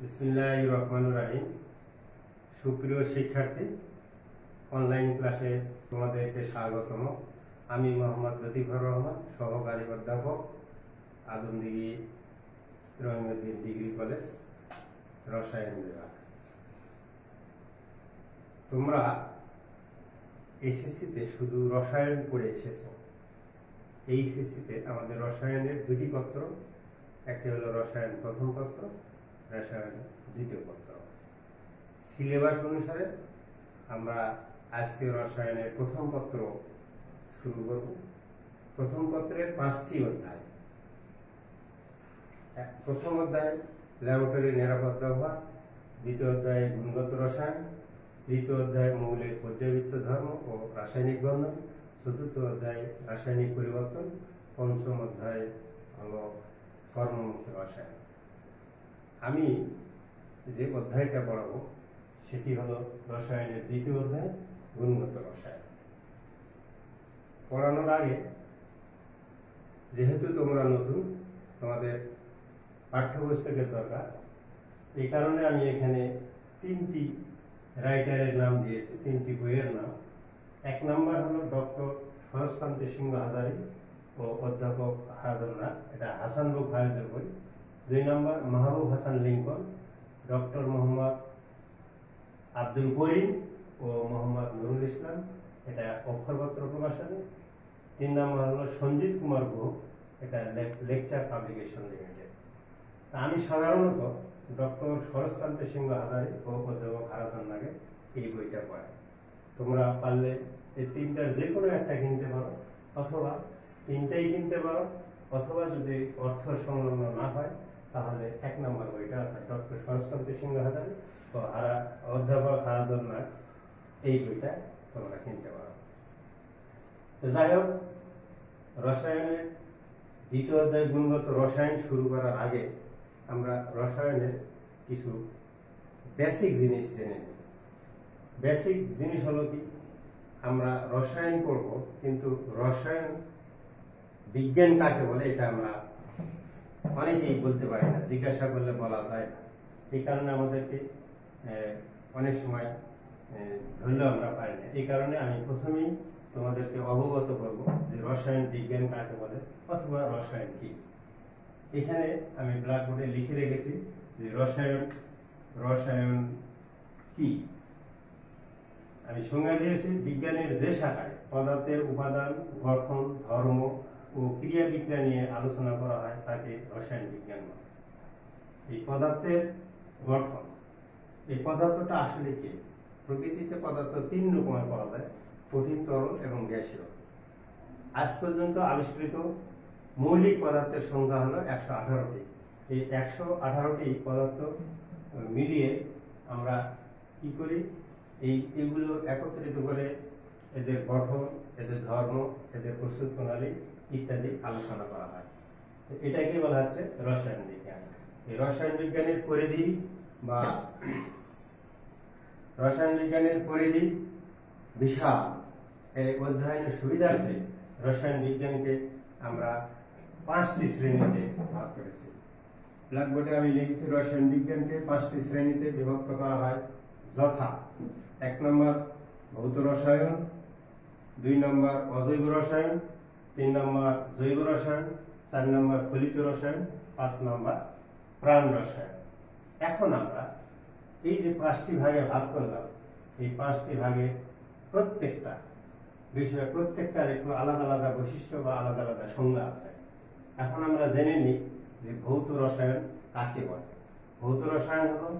বিসমিল্লাহির রহমানির রহিম। সুপ্রিয় শিক্ষার্থী, অনলাইন ক্লাসে তোমাদেরকে স্বাগতম। আমি মোহাম্মদ লতিফুর রহমান, সহকারী অধ্যাপক, আদমদিঘি রহিমউদ্দিন ডিগ্রি কলেজ, রসায়ন বিভাগ। তোমরা এসএসসিতে শুধু রসায়ন পড়ে এসেছো। এইচএসসিতে আমাদের রসায়নের দুটি পত্র, একটি হলো রসায়ন প্রথম পত্র, রসায়ন দ্বিতীয় পত্র। সিলেবাস অনুসারে আমরা আজকে রসায়নের প্রথম পত্র শুরু করব। প্রথম পত্রের 5টি অধ্যায়। প্রথম অধ্যায় ল্যাবরেটরি নিরাপদ ব্যবহার, দ্বিতীয় অধ্যায় গুণগত রসায়ন, তৃতীয় অধ্যায় মৌলের পর্যায়বৃত্ত ধর্ম ও রাসায়নিক বন্ধন, চতুর্থ অধ্যায় রাসায়নিক পরিবর্তন, পঞ্চম অধ্যায় হল কর্মমুখী রসায়ন। আমি যে অধ্যায়টা পড়াবো সেটি হলো রসায়নের দ্বিতীয় অধ্যায় গুণগত রসায়ন। পড়ানোর আগে, যেহেতু তোমরা নতুন, তোমাদের পাঠ্যপুস্তকের দরকার, এই কারণে আমি এখানে 3টি রাইটারের নাম দিয়েছি, 3টি বইয়ের নাম। 1 নম্বর হলো ডক্টর শরৎকান্তি সিংহ হাজারী ও অধ্যাপক হারাধননাথ, এটা হাসানবুক ফায়েজের বই। 2 নম্বর মাহবুব হাসান লিঙ্কন, ডক্টর মোহাম্মদ আব্দুল করিম ও মোহাম্মদ নুরুল ইসলাম, এটা অক্ষরপত্র প্রকাশনী। 3 নম্বর হলো সঞ্জিত কুমার গুহ, এটা লেকচার পাবলিকেশন লিমিটেড। আমি সাধারণত ডক্টর শরৎকান্তি সিংহ হাজারী ও অধ্যাপক হারাধননাথকে এই বইটা পড়াই। তোমরা পারলে এই 3টার যে কোনো একটা কিনতে পারো, অথবা 3টাই কিনতে পারো, অথবা যদি অর্থ সংলগ্ন না হয় তাহলে 1 নম্বর বইটা অর্থাৎ ডক্টর শরৎকান্তি সিংহ হাজারী ও অধ্যাপক হারাধননাথ, এই বইটা তোমরা কিনতে পারো। যাই হোক, রসায়নের দ্বিতীয় অধ্যায় গুণগত রসায়ন শুরু করার আগে আমরা রসায়নের কিছু বেসিক জিনিস জেনে নিই। বেসিক জিনিস হলো কি, আমরা রসায়ন পড়ব, কিন্তু রসায়ন বিজ্ঞান কাকে বলে এটা আমরা অনেকেই বলতে পারি না, জিজ্ঞাসা করলে বলা যায় না। এই কারণে আমাদেরকে অনেক সময় ধরলেও আমরা পাই না। এই কারণে আমি প্রথমেই তোমাদেরকে অবগত করব যে রসায়ন বিজ্ঞান কাকে বলে অথবা রসায়ন কি। এখানে আমি ব্ল্যাকবোর্ডে লিখে রেখেছি যে রসায়ন কি। আমি সংজ্ঞা দিয়েছি, বিজ্ঞানের যে শাখায় পদার্থের উপাদান, গঠন, ধর্ম ও ক্রিয়া বিক্রিয়া নিয়ে আলোচনা করা হয় তাকে রসায়ন বিজ্ঞান বলে। এই পদার্থের গঠন, এই পদার্থটা আসলে কি? প্রকৃতিতে পদার্থ 3 রকমের পাওয়া যায়, কঠিন, তরল এবং গ্যাসীয়। আজ পর্যন্ত আবিষ্কৃত মৌলিক পদার্থের সংখ্যা হলো 118টি। এই 118টি পদার্থ মিলিয়ে আমরা কি করি, এগুলো একত্রিত করে এদের গঠন, এদের ধর্ম, এদের প্রস্তুত প্রণালী ইত্যাদি আলোচনা করা হয়। এটাকে বলা হচ্ছে রসায়ন বিজ্ঞান। এই রসায়ন বিজ্ঞানের পরিধি বা রসায়ন বিজ্ঞানের পরিধি বিশাল। এই অধ্যয়নের সুবিধার্থে রসায়ন বিজ্ঞানকে আমরা 5টি শ্রেণীতে ভাগ করেছি। ব্ল্যাকবোর্ডে আমি লিখেছি রসায়ন বিজ্ঞানকে 5টি শ্রেণীতে বিভক্ত করা হয়, যথা 1 নম্বর ভৌত রসায়ন, 2 নম্বর অজৈব রসায়ন, 3 নম্বর জৈব রসায়ন, 4 নম্বর ফলিত রসায়ন, 5 নম্বর প্রাণ রসায়ন। এখন আমরা এই যে 5টি ভাগে ভাগ করলাম, এই 5টি ভাগে প্রত্যেকটা বিষয়, প্রত্যেকটার একটু আলাদা আলাদা বৈশিষ্ট্য বা আলাদা আলাদা সংজ্ঞা আছে। এখন আমরা জেনে নিই যে ভৌত রসায়ন কাকে বলে। ভৌত রসায়ন হলো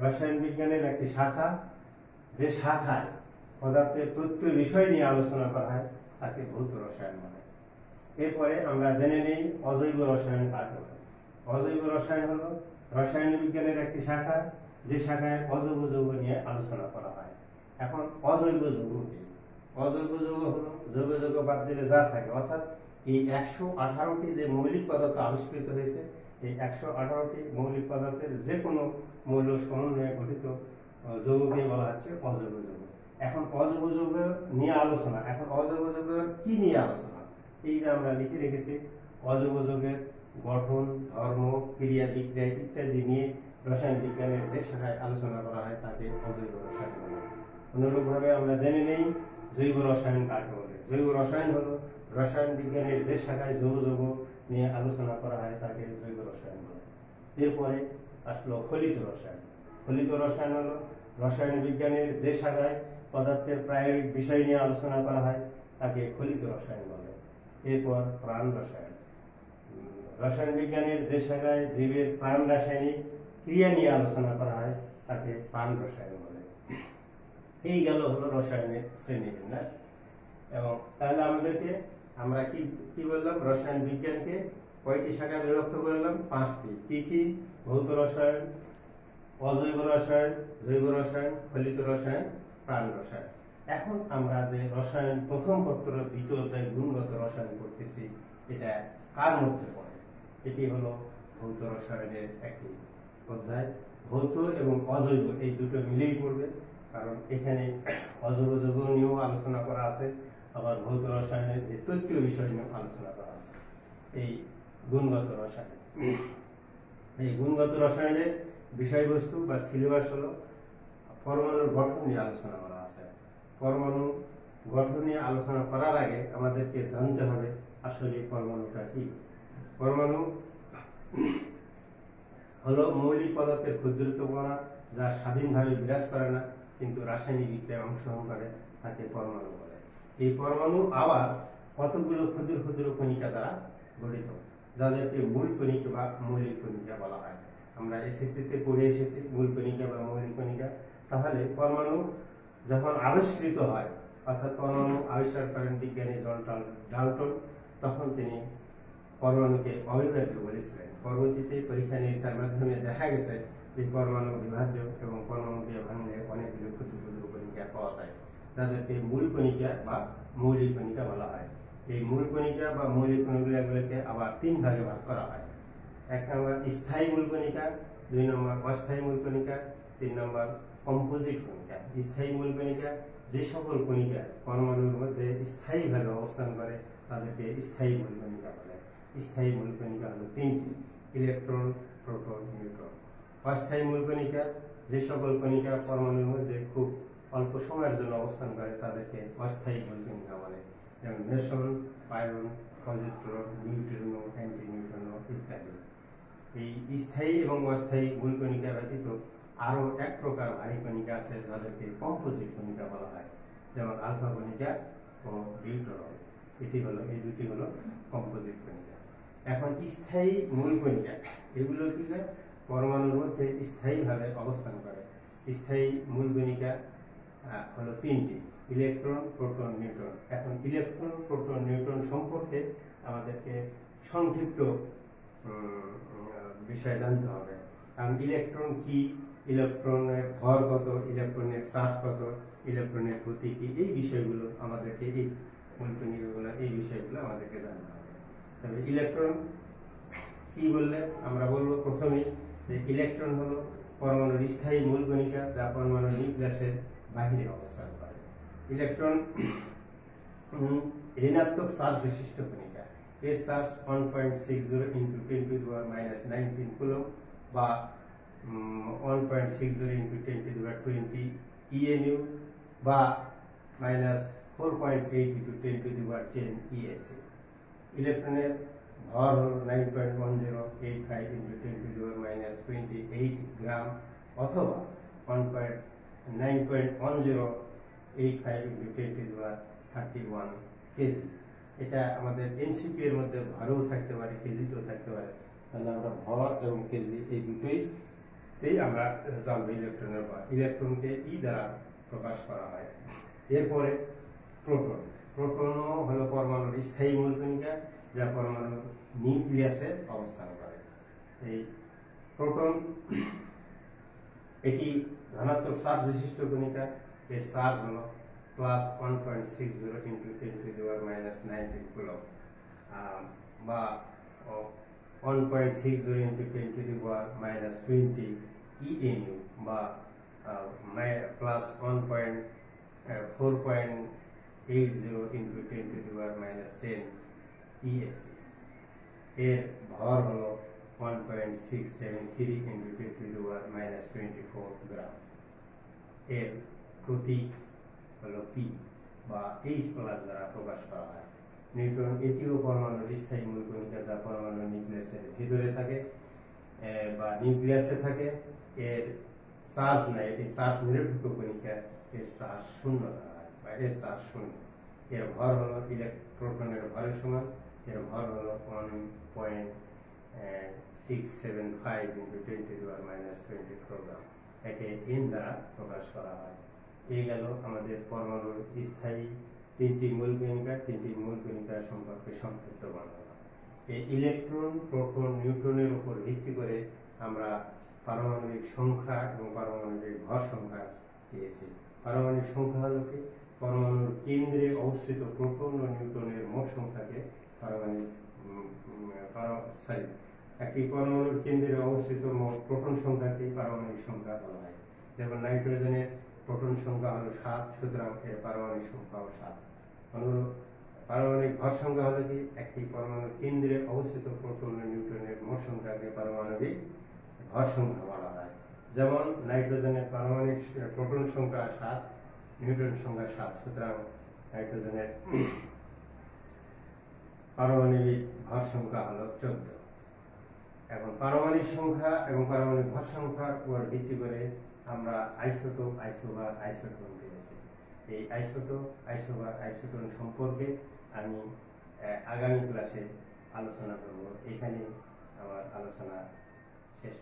রসায়ন বিজ্ঞানের একটি শাখা, যে শাখায় পদার্থের তত্ত্বীয় বিষয় নিয়ে আলোচনা করা হয় তাকে ভৌত রসায়ন বলে। এরপরে আমরা জেনে নিই অজৈব রসায়ন কাকে বলে। অজৈব রসায়ন হলো রসায়ন বিজ্ঞানের একটি শাখা, যে শাখায় অজৈব যৌগ নিয়ে আলোচনা করা হয়। এখন অজৈব যৌগ কি? অজৈব যৌগ হলো জৈব যৌগ বাদ দিলে যা থাকে, অর্থাৎ এই 118টি যে মৌলিক পদার্থ আবিষ্কৃত হয়েছে, এই 118টি মৌলিক পদার্থের যে কোনো মৌল সমন্বয়ে গঠিত যৌগকে বলা হচ্ছে অজৈব যৌগ। এখন অজৈব যৌগ নিয়ে আলোচনা, এখন অজৈব যৌগ কি নিয়ে আলোচনা? এই যে আমরা লিখে রেখেছি, অজৈব যৌগের গঠন, ধর্ম, ক্রিয়া বিক্রিয়া ইত্যাদি নিয়ে রসায়ন বিজ্ঞানের যে শাখায় আলোচনা করা হয় তাকে অজৈব রসায়ন বলে। অনুরূপভাবে আমরা জেনে নেই জৈব রসায়ন কাকে বলে। জৈব রসায়ন হলো রসায়ন বিজ্ঞানের যে শাখায় যৌগ নিয়ে আলোচনা করা হয় তাকে জৈব রসায়ন বলে। এরপরে আসলো ফলিত রসায়ন। ফলিত রসায়ন হলো রসায়ন বিজ্ঞানের যে শাখায় পদার্থের প্রায়োগিক বিষয় নিয়ে আলোচনা করা হয় তাকে ফলিত রসায়ন বলে। এরপর প্রাণ রসায়ন। রসায়ন বিজ্ঞানের যে শাখায় জীবের প্রাণ রাসায়নিক ক্রিয়া নিয়ে আলোচনা করা হয় তাকে প্রাণ রসায়ন বলে। এই গেল হলো রসায়নের শ্রেণীবিন্যাস। এবং তাহলে আমাদেরকে আমরা কি কি বললাম, রসায়ন বিজ্ঞানকে কয়টি শাখায় বিভক্ত করলাম? 5টি। কি কি? ভৌত রসায়ন, অজৈব রসায়ন, জৈব রসায়ন, ফলিত রসায়ন, প্রাণ রসায়ন। এখন আমরা যে রসায়ন প্রথম পত্র দ্বিতীয় অধ্যায় গুণগত রসায়ন করতেছি, এটা কার মধ্যে পড়ে? এটি হলো ভৌত রসায়নের একটি অধ্যায়। ভৌত এবং অজৈব এই দুটো মিলেই পড়বে, কারণ এখানে অজৈব যৌগ নিয়েও আলোচনা করা আছে, আবার ভৌত রসায়নের যে তত্ত্বীয় বিষয় নিয়েও আলোচনা করা আছে। এই গুণগত রসায়ন, এই গুণগত রসায়নের বিষয়বস্তু বা সিলেবাস হলো পরমাণুর গঠন নিয়ে আলোচনা করা আছে। পরমাণু গঠন নিয়ে আলোচনা করার আগে আমাদেরকে জানতে হবে আসলে পরমাণুটা কি। পরমাণু হলো মৌলিক পদার্থের ক্ষুদ্রতম কণা, যা স্বাধীনভাবে বিরাজ করে না কিন্তু রাসায়নিক বিক্রিয়ায় অংশগ্রহণ করে, তাকে পরমাণু বলে। এই পরমাণু আবার কতগুলো ক্ষুদ্র ক্ষুদ্র কণিকা দ্বারা গঠিত, যাদেরকে মূল কণিকা বা মৌলিক কণিকা বলা হয়। আমরা এসএসসিতে পড়ে এসেছি মূল কণিকা বা মৌলিক কণিকা। তাহলে পরমাণু যখন আবিষ্কৃত হয়, অর্থাৎ পরমাণু আবিষ্কার করেন বিজ্ঞানী জন ডাল্টন, তখন তিনি পরমাণুকে অবিভাজ্য বলেছিলেন। পরবর্তীতে পরীক্ষা নিরীক্ষার মাধ্যমে দেখা গেছে যে পরমাণু বিভাজ্য এবং পরমাণুকে ভাঙলে অনেকগুলো ক্ষুদ্র ক্ষুদ্র কণিকা পাওয়া যায়, যাদেরকে মূল কণিকা বা মৌলিক কণিকা বলা হয়। এই মূল কণিকা বা মৌলিক কণিকাগুলোকে আবার 3 ভাগে ভাগ করা হয়। 1 নম্বর স্থায়ী মূল কণিকা, 2 নম্বর অস্থায়ী মূল কণিকা, 3 নম্বর কম্পোজিট কণিকা। স্থায়ী মূল কণিকা যে সকল কণিকা পরমাণুর মধ্যে স্থায়ীভাবে অবস্থান করে তাদেরকে স্থায়ী মূল কণিকা বলে। স্থায়ী মূল কণিকা হলো 3টি: ইলেকট্রন, প্রোটন, নিউট্রন। অস্থায়ী মূল কণিকা যে সকল কণিকা পরমাণুর মধ্যে খুব অল্প সময়ের জন্য অবস্থান করে তাদেরকে অস্থায়ী মূল কণিকা বলে, যেমন মেসন, পাইরন, পজিট্রন, নিউট্রিনো, অ্যান্টিনিউট্রিনো ইত্যাদি। এই স্থায়ী এবং অস্থায়ী মূল কণিকা ব্যতীত আরো এক প্রকার ভারী কণিকা আছে, যাদেরকে কম্পোজিট কণিকা বলা হয়, যেমন আলফা কণিকা ও ডিউটেরন। এই দুটি হলো কম্পোজিট কণিকা। এখন স্থায়ী মূল কণিকা, এগুলো কি হয়? পরমাণুর মধ্যে স্থায়ীভাবে অবস্থান করে। স্থায়ী মূল কণিকা হলো 3টি: ইলেকট্রন, প্রোটন, নিউট্রন। এখন ইলেকট্রন, প্রোটন, নিউট্রন সম্পর্কে আমাদেরকে সংক্ষিপ্ত বিষয় জানতে হবে। কারণ ইলেকট্রন কি, ইলেকট্রনের ভর কত, ইলেকট্রনের চার্জ কত, ইলেকট্রনের গতি কি, এই বিষয়গুলো আমাদেরকে এই বিষয়গুলো আমাদেরকে জানতে হবে। তবে ইলেকট্রন কি বললে আমরা বলবো প্রথমে যে ইলেকট্রন হলো পরমাণুর স্থায়ী মূল কণিকা, যা পরমাণুর নিউক্লিয়াসের বাহিরে অবস্থান করে। ইলেকট্রন ঋণাত্মক চার্জ বিশিষ্ট কণিকা। এর charge 1.60 into 10 to the power minus 19 coulomb বা 1.60 into 10 to the power 20 EMU বা minus 4.8 into 10 to the power 10 ESC। ইলেকট্রনের ভর হল 9.1085 into 10 to the power minus 28 গ্রাম অথবা 9.1085 into 10 to the power 31 KG. এটা আমাদের এনসিপি এর মধ্যে ভরও থাকতে পারে, কেজিতেও থাকতে পারে। তাহলে আমরা ভর এবং কেজি এই দুটোই আমরা জানবো ইলেকট্রনের ভর। ইলেকট্রনকে ই দ্বারা প্রকাশ করা হয়। এরপরে প্রোটন। প্রোটনও হলো পরমাণুর স্থায়ী মূল কণিকা, যা পরমাণুর নিউক্লিয়াসে অবস্থান করে। এই প্রোটন এটি ধনাত্মক চার্জ বিশিষ্ট কণিকা। এর চার্জ হলো plus 1.60 into 10 to the power minus 19 coulomb বা 1.60 into 10 to the power minus 20 EMU বা plus 4.80 into 10 to the power minus 10 ESC। এর ভর হলো 1.673 into 10 to the power 24 গ্রাম। এর প্রতীক হলো পি বা H+ দ্বারা প্রকাশ করা হয়। নিউট্রন এটিও পরমাণুর স্থায়ী মূল কণিকা, যা পরমাণু নিউক্লিয়াসের ভিতরে থাকে বা নিউক্লিয়াসে থাকে। এর চার্জ নাই, এটি চার্জ নিরপেক্ষ কণিকা। এর চার্জ শূন্য ধরা হয় বা এর চার্জ শূন্য। এর ভর হলো প্রোটনের ভরের সমান। এর ভর হলো 1.675 × 10⁻⁻24 গ্রাম। একে n দ্বারা প্রকাশ করা হয়। এই গেল আমাদের পরমাণুর স্থায়ী তিনটি মূল কণিকা, তিনটি মূল কণিকা সম্পর্কে সংক্ষিপ্ত বর্ণনা। এই ইলেকট্রন, প্রোটন, নিউট্রনের উপর ভিত্তি করে আমরা পারমাণবিক সংখ্যা এবং পারমাণবিক ভর সংখ্যা পেয়েছি। পারমাণবিক সংখ্যা হলো কি? পরমাণুর কেন্দ্রে অবস্থিত প্রোটন ও নিউট্রনের মোট সংখ্যাকে একটি পরমাণুর কেন্দ্রে অবস্থিত মোট প্রোটন সংখ্যাকে পারমাণবিক সংখ্যা বলা হয়। যেমন নাইট্রোজেনের প্রোটন সংখ্যা হলো 7, সুতরাং এর পারমাণবিক সংখ্যাও 7। অনুরূপ পারমাণবিক ভর সংখ্যা হলো কি? একটি পরমাণুর কেন্দ্রে অবস্থিত প্রোটন ও নিউট্রনের মোট সংখ্যাকে পারমাণবিক ভর সংখ্যা বলা হয়। যেমন নাইট্রোজেনের পারমাণবিক প্রোটন সংখ্যা 7, নিউট্রন সংখ্যা 7, সুতরাং নাইট্রোজেনের পারমাণবিক ভর সংখ্যা হলো 14। এখন পারমাণবিক সংখ্যা এবং পারমাণবিক ভর সংখ্যার উপর ভিত্তি করে আমরা আইসোটোপ, আইসোবার, আইসোটোন পেয়েছি। এই আইসোটোপ, আইসোবার, আইসোটোন সম্পর্কে আমি আগামী ক্লাসে আলোচনা করব। এখানে আমার আলোচনা শেষ।